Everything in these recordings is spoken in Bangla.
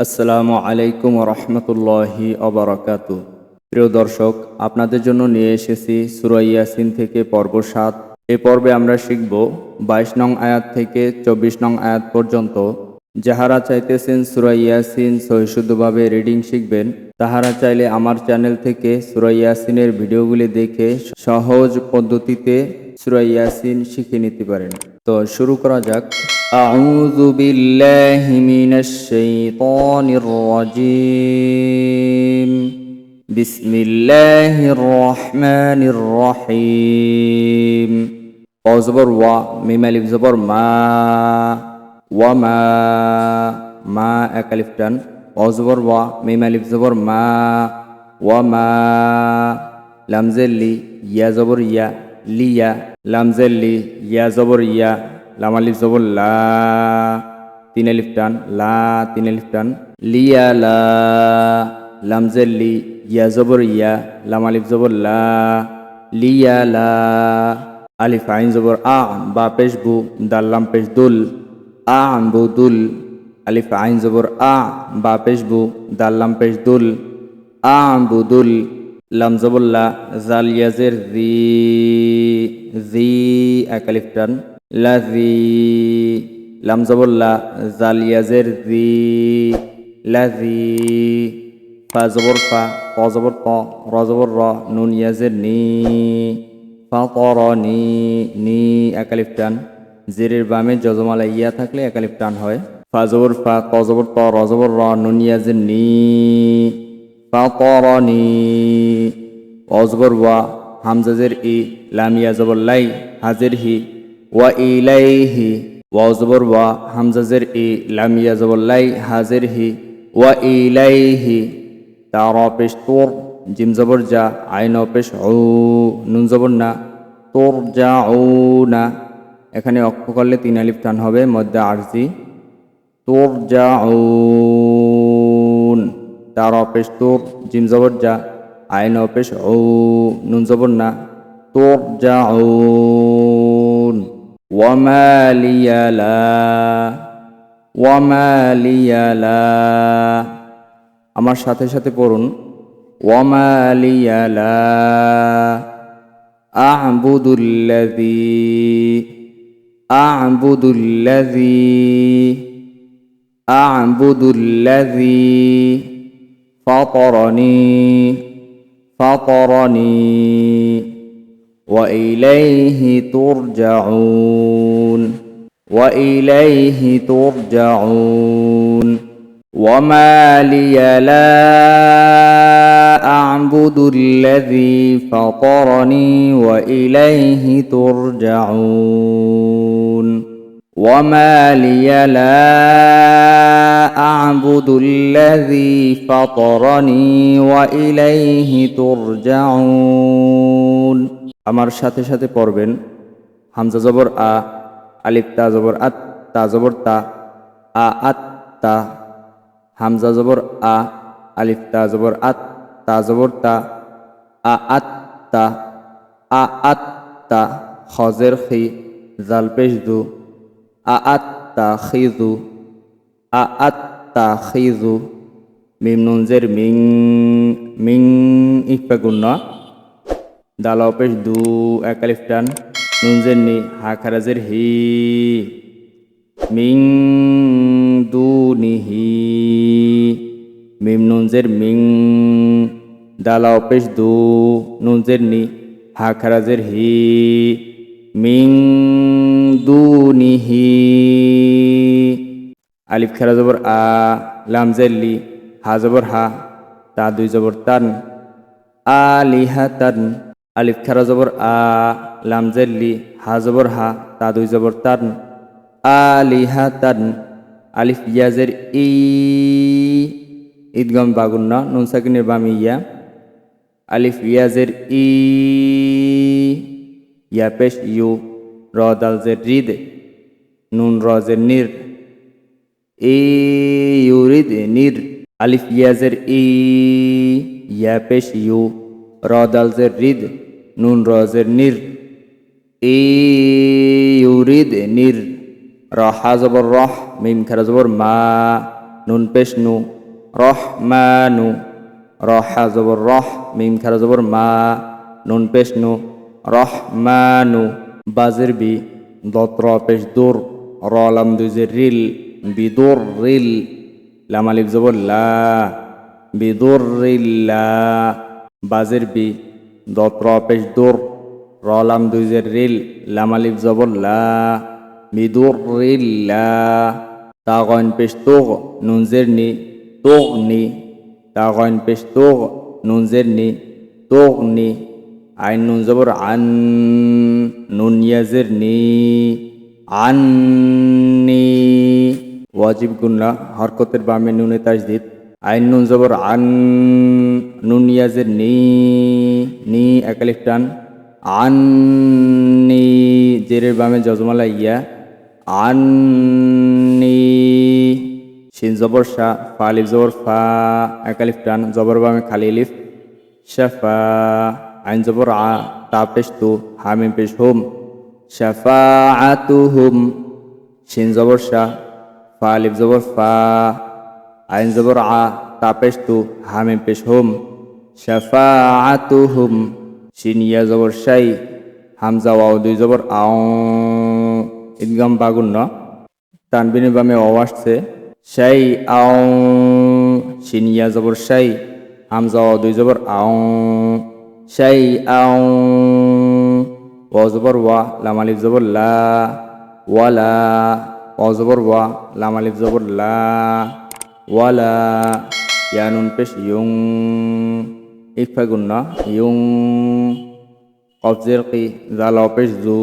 আসসালামু আলাইকুম রহমতুল্লাহি অবরাকাতু। প্রিয় দর্শক, আপনাদের জন্য নিয়ে এসেছি সূরা ইয়াসিন থেকে পর্ব ৭। এই পর্বে আমরা শিখব ২২ নং আয়াত থেকে ২৪ নং আয়াত পর্যন্ত। যাহারা চাইতেছেন সূরা ইয়াসিন সহিশুদ্ধভাবে রিডিং শিখবেন, তাহারা চাইলে আমার চ্যানেল থেকে সূরা ইয়াসিনের ভিডিওগুলি দেখে সহজ পদ্ধতিতে সূরা ইয়াসিন শিখে নিতে পারেন। তো শুরু করা যাক। আউযু বিল্লাহি মিনাশ শাইতানির রাজীম। বিসমিল্লাহির রহমানির রহিম। ক জবর ওয়া, মিম আলিফ জবর মা, ওয়া মা, মা এক আলিফ টান। ক জবর ওয়া, মিম আলিফ জবর মা, ওয়া মা। লাম জের লি, ইয়া জবর ইয়া, লিয়া। লাম জের লি, ইয়া জবর ইয়া, লাম আলিফ জবর লা, তিন আলিফ টান, লা তিন আলিফ টান। লিয়া লা। লাম জের লি, ইয়া জবর ইয়া, লাম আলিফ জবর লা, লিয়া লা। আলিফ আইন জবর আ, বা পেশ বু, দাল লাম পেশ দুল, আ বুদুল। আলিফ আইন জবর আ, বা পেশ বু, দাল লাম পেশ দুল, আ বুদুল। লাম জবর লা, জাল ইয়াজের জি, জি এক আলিফ টান, লাজি। লাম জবর লা, জাল ইয়াজের জি, লাজি। ফা জবর ফা, ক জবর ক, র জবর র, নুন ইয়াজের নি, ফাতরনি, নি এক আলিফ টান। জেরের বামে যজমালা ইয়া থাকলে এক আলিফ টান হয়। ফা জবর ফা, ক জবর ত, র জবর র, নুন ইয়াজের নি, ফাতরনি। ওয়া জবর ওয়া, হামজা জের ই, লাম ইয়া জবর লাই, হাজের হি, ওয়া ইলাইহি। ওয়া জবর ওয়া, হামজা জের ই, লাম ইয়া জবর লাই, হাজের হি, ওয়া ইলাইহি। তা র পেশ তোর, জিম জবর যা, আইন পেশ উ, নুন জবর না, তোর যা উ না। এখানে অক্ষ করলে তিন আলিফ টান হবে, মধ্যে আরজি। তোর যা উন। তার পেশ তোর, জিম জবর যা, আইন পেশ উ, নুন জবর না, তোর যা উন। ওয়ামা লিয়া লা, ওয়ামা লিয়া লা। আমার সাথে সাথে পড়ুন। ওয়ামা লিয়া লা আ'বুদুল্লাযী, আ'বুদুল্লাযী, আ'বুদুল্লাযী ফাতারানি, ফাতারানি। ওয়া ইলাইহি তুরজাউন, ওয়া ইলাইহি তুরজাউন। وما لي لا أعبد الذي فطرني وإليه ترجعون. وما لي لا أعبد الذي فطرني وإليه ترجعون. আমার সাথে সাথে পড়বেন। হামজা জবর আ, আলিফ তা জবর আত, তা জবর তা, আ আত তা। হামজা জবর আ, আলিফ তা জবর আত, তা জবর তা, আ আত তা, আ আত তা। খজের খি, জাল পেশ দু, আ আত তা খিজু, আ আত তা খিজু। মিম নুন জের মিং, মিং ইকফা গুণ্য, দাল পেশ দু এক আলিফ টান, নুন জের নি, হা খারাজের হি, মিং দুনিহি। মিম নুন জের মিং, দাল পেশ দু, নুন জের নি, হা খারাজের হি, মিং দুনিহি। আলিফ খারা জবর আ, লাম জের লি, হা জবর হা, তা দুই জবর তান, আলিহাতান। আলিফ খারা জবর আ, লাম জের লি, হা জবর হা, তা দুই জবর তান, আলিহাতান। আলিফ ইয়াজের ই, ঈদগাম বাগুন্না, নুন সাকিনের বামে ইয়া। আলিফ ইয়াজের ই, ইয়া পেশ ইউ, র দাল জের রিদ, নুন র জের নির, ই ইউরিদ নির। আলিফ ইয়াজের ই, ইয়া পেশ ইউ, র দাল জের রিদ, নুন র জের নির, ই ইউরিদ নির। র হা জবর রহ, মিম খারা জবর মা, নুন পেশ নু রহমানু রহা জবর রহ মিম খারা জবর মা নুন পেশ নু রহমানু বাজের বি দত্র পেশ দুর র লাম দুজের রিল বিদুর রিল লাম আলিফ জবর লা বিদুর রিল্লা বাজের বি দত্র পেশ দুর র লাম দুজের রিল লাম আলিফ জবর লা বিদুর রিল্লা তাগন পেশ তুগ নুন জের নি তুগনি তাগন পেশ তুগ নুন জের নি তুগনি আইন নুন জবর আন নুন ইয়াজের নি আন্নি ওয়াজিব গুন্না হরকতের বামে নুনে তাজদিদ আইন নুন জবর আন নুন ইয়াজের নি একালিফ টান আন্নি জেরের বামে জজমালা ইয়া আন্নি শিন জবর শা ফা আলিফ জবর ফা একালিফ টান জবর বামে খালি আলিফ শাফা আইন জবর আ তা পেশ তু হামিম পেশ হুম শাফাআতুহুম শিন জবর শা ফা আলিফ জবর ফা আইন জবর আ তা পেশ তু হামিম পেশ হুম শাফাআতুহুম শিন ইয়া জবর শাই হামজা ওয়াও দুই জবর আও ইদগাম বাগুন ন তানবিনের বামে অ আসছে শাই আও শিন ইয়া জবর শাই হামজা ওয়াও দুই জবর আও শাই আও ওয়াও জবর ওয়া লাম আলিফ জবর লা ওয়ালা ওয়াও জবর ওয়া লাম আলিফ জবর লা ওয়ালা ইয়া নুন পেশ ইউং ইকফা গুন্না ইউং কফ জের কি জাল পেশ জু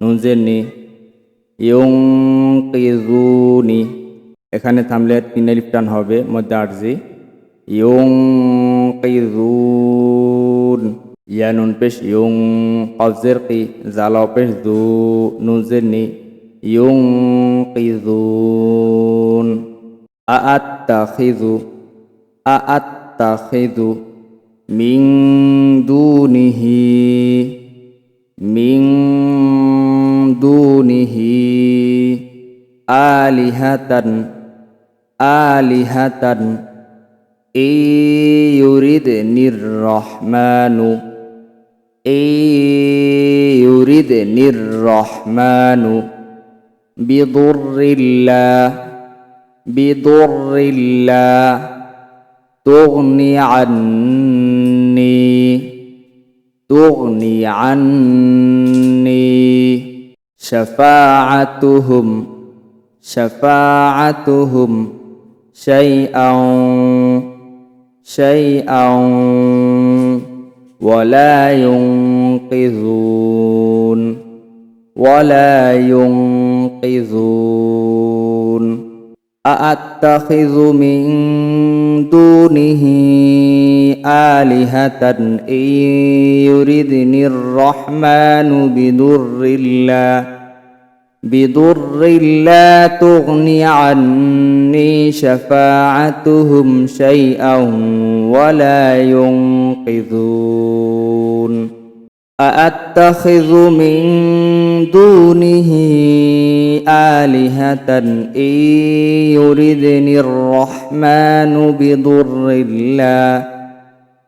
নুন জের নি ইউং কিজুনি এখানে থামলে তিন আলিফ টান হবে মধ্যে আরজি ইউং কিজুন ইয়া নুন পেশ ইউং কফ জের কি জাল পেশ জু নুন জের নি ইউং কিজুন আআত্তাখিযু মিন দুনিহি আলিহাতান ইউরিদনির রহমানু বিদুররিল্লাহ তুগনি আন্নি শাফাআতুহুম শাইআন ওয়ালা ইউনকিযুন আআত্তাখিযু মিন দুনিহি আলিহাতান ইউরিদনির রহমানু বিদুররিল্লা তুগনি আন্নি শাফাআতুহুম শাইআন ওয়ালা ইউনকিযুন আআত্তাখিযু মিন দুনিহি আলিহাতান ইউরিদনির রহমানু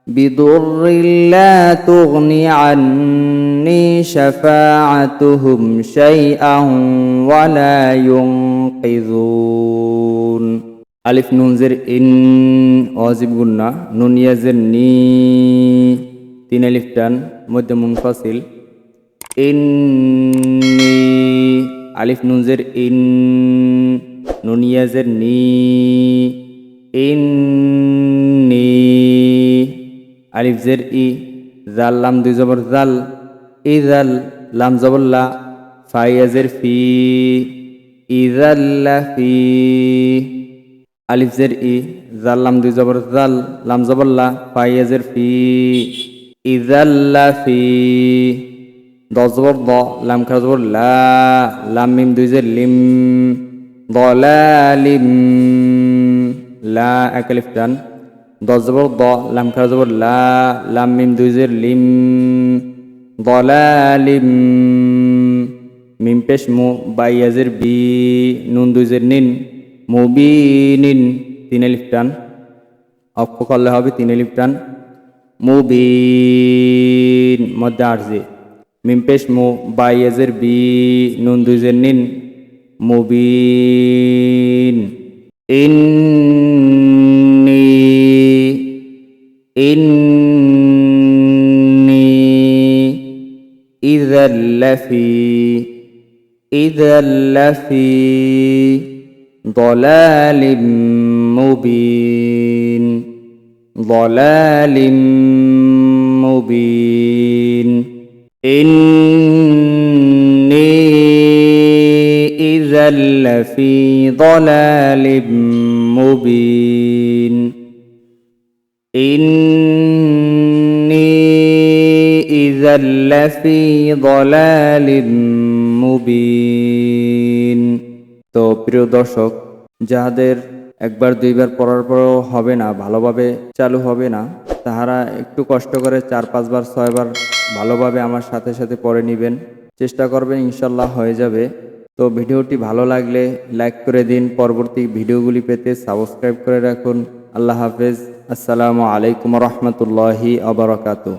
বিদুররিল্লা তুগনি আন্নি শাফাআতুহুম শাইআন ওয়ালা ইউনকিযুন আলিফ নুন জের ইন ওয়াজিব গুন্না নুন ইয়াজের নি তিন আলিফ টান মধ্যে মুনফাসিল ইন্নি আলিফ নুন জের ইন নুন ইয়াজের নি ইন্নি আলিফ জের ই জাল লাম দুই জবর জাল ইজাল লাম জবর লা ফা ইয়াজের ফি ইজাল্লা ফি আলিফ জের ই জাল লাম দুই জবর জাল লাম জবর লা ফা ইয়াজের ফি ইজাল্লা ফি দশ জবর দ লাম খারা জবর লা লাম মিম দুই জের লিম দলালিম লা এক আলিফ টান দশ জবর দ লাম খারা জবর লা লাম মিম দুই জের লিম দলালিম মিম পেশ মু বা ইয়াজের বি নুন দুই জের নিন মুবিনিন 3 আলিফ টান, অক্ষ করলে হবে 3 আলিফ টান, মুবিন মধ্যে আরজি, মিম পেশ মু, বাইয়েজের বি, নুন দুইজের নিন, মুবিন। ইন্নি ইন্নি ইযাল্লাফি ضلالٍ মুবিন ضلالٍ মুবিন। إني إذا لفي ضلال مبين إني إذا لفي ضلال মুবিন। তো প্রিয় দর্শক, যাদের একবার দুইবার পড়ার পরও হবে না, ভালোভাবে চালু হবে না, তাহারা একটু কষ্ট করে 4-5 বার 6 বার ভালোভাবে আমার সাথে সাথে পড়ে নেবেন, চেষ্টা করবেন, ইনশাল্লাহ হয়ে যাবে। তো ভিডিওটি ভালো লাগলে লাইক করে দিন, পরবর্তী ভিডিওগুলি পেতে সাবস্ক্রাইব করে রাখুন। আল্লাহ হাফেজ। আসসালামু আলাইকুম রহমতুল্লাহি আবরাকাতুহু।